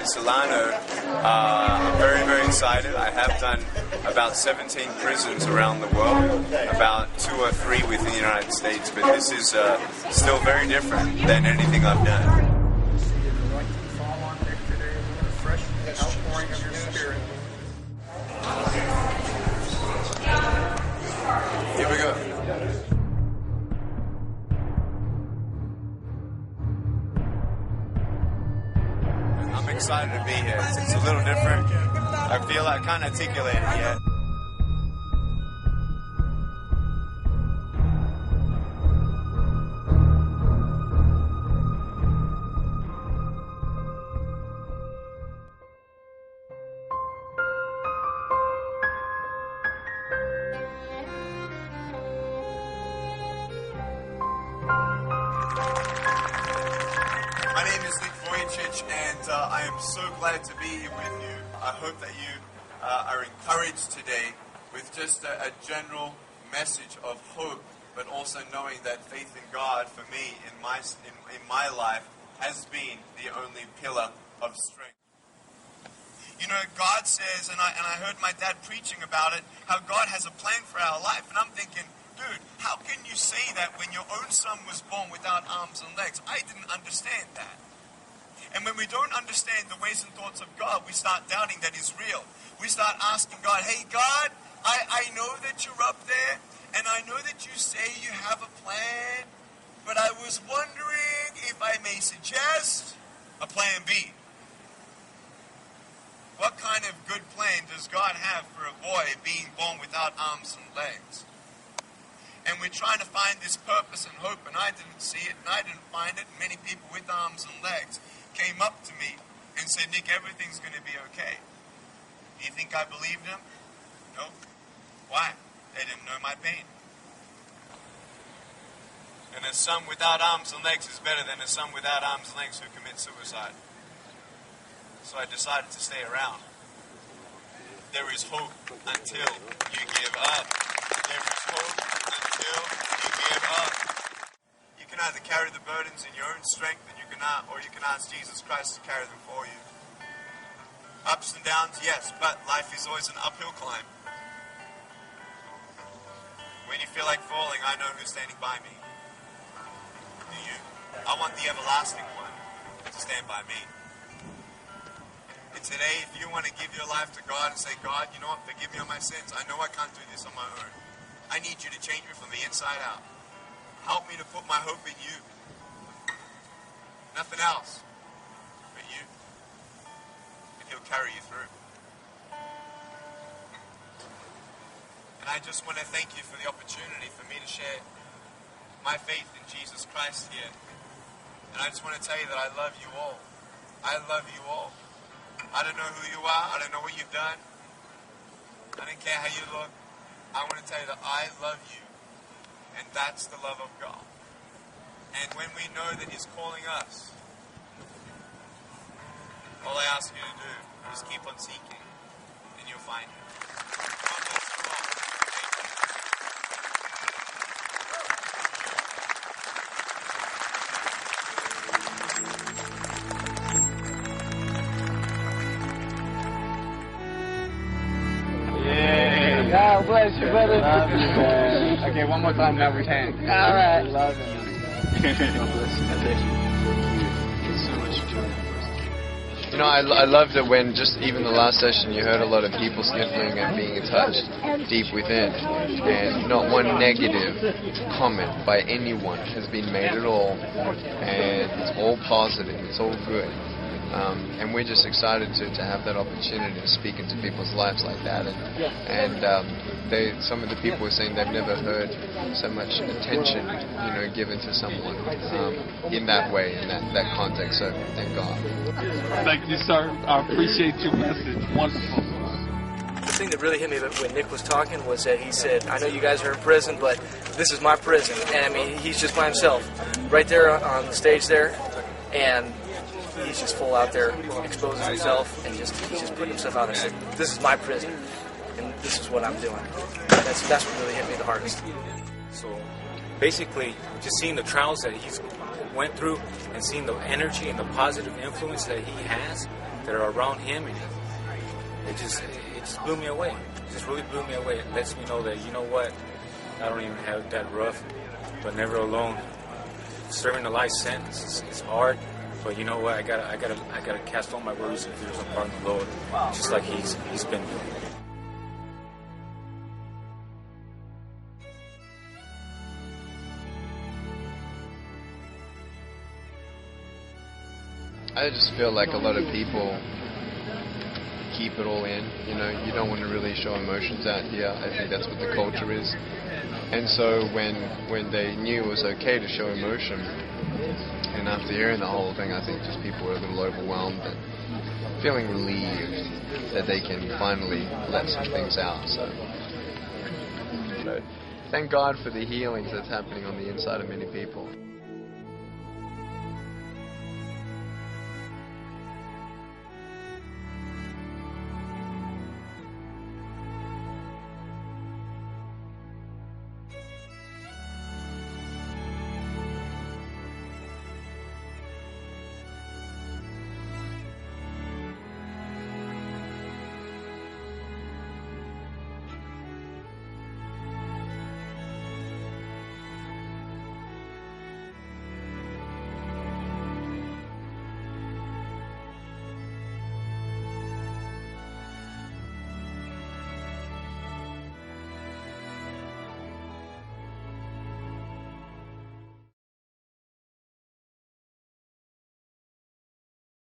in Solano. I'm very, very excited. I have done about 17 prisons around the world, about 2 or 3 within the United States, but this is still very different than anything I've done. Here we go. I'm excited to be here. It's a little different. I feel like I can't articulate it yet. My name is Vujicic, and I am so glad to be here with you. I hope that you are encouraged today with just a general message of hope, but also knowing that faith in God for me in my life has been the only pillar of strength. You know, God says, and I heard my dad preaching about it, how God has a plan for our life, and I'm thinking, dude, how can you say that when your own son was born without arms and legs? I didn't understand that. And when we don't understand the ways and thoughts of God, we start doubting that He's real. We start asking God, hey God, I know that you're up there, and I know that you say you have a plan, but I was wondering if I may suggest a plan B. What kind of good plan does God have for a boy being born without arms and legs? And we're trying to find this purpose and hope, and I didn't see it, and I didn't find it. Many people with arms and legs came up to me and said, Nick, everything's going to be okay. Do you think I believed them? No. Why? They didn't know my pain. And a son without arms and legs is better than a son without arms and legs who commits suicide. So I decided to stay around. There is hope until you give up. There is hope until you give up. You can either carry the burdens in your own strength, or you can ask Jesus Christ to carry them for you. Ups and downs, yes, but life is always an uphill climb. When you feel like falling, I know who's standing by me. Do you? I want the everlasting one to stand by me. And today, if you want to give your life to God and say, God, you know what, forgive me of my sins. I know I can't do this on my own. I need you to change me from the inside out. Help me to put my hope in you. Nothing else but you. And He'll carry you through. And I just want to thank you for the opportunity for me to share my faith in Jesus Christ here. And I just want to tell you that I love you all. I love you all. I don't know who you are. I don't know what you've done. I don't care how you look. I want to tell you that I love you. And that's the love of God. And when we know that He's calling us, all I ask you to do is keep on seeking, and you'll find Him. God bless you, brother. Love you, man. Okay, one more time, now we hang. All right. Love you, man. God bless you. Thanks so much for doing that. You know, I loved it when just even the last session you heard a lot of people sniffling and being touched deep within, and not one negative comment by anyone has been made at all, and it's all positive, it's all good. And we're just excited to have that opportunity to speak into people's lives like that. And some of the people were saying they've never heard so much attention, given to someone in that way, in that context. So thank God. Thank you, sir. I appreciate your message. Wonderful. The thing that really hit me when Nick was talking was that he said, I know you guys are in prison, but this is my prison. And I mean, he's just by himself, right there on the stage there, and he's just full out there exposing himself, and he's just putting himself out there saying, this is my prison, and this is what I'm doing. That's what really hit me the hardest. So basically, just seeing the trials that he's went through and seeing the energy and the positive influence that he has, that are around him, and it just blew me away. It just really blew me away. It lets me know that, you know what, I don't even have it that rough, but never alone. Serving a life sentence is hard, but you know what, I gotta cast all my worries and fears upon the Lord, just like he's been doing. I just feel like a lot of people keep it all in. You know, you don't want to really show emotions out here. I think that's what the culture is. And so when they knew it was okay to show emotion, and after hearing the whole thing, I think just people were a little overwhelmed and feeling relieved that they can finally let some things out. So thank God for the healings that's happening on the inside of many people.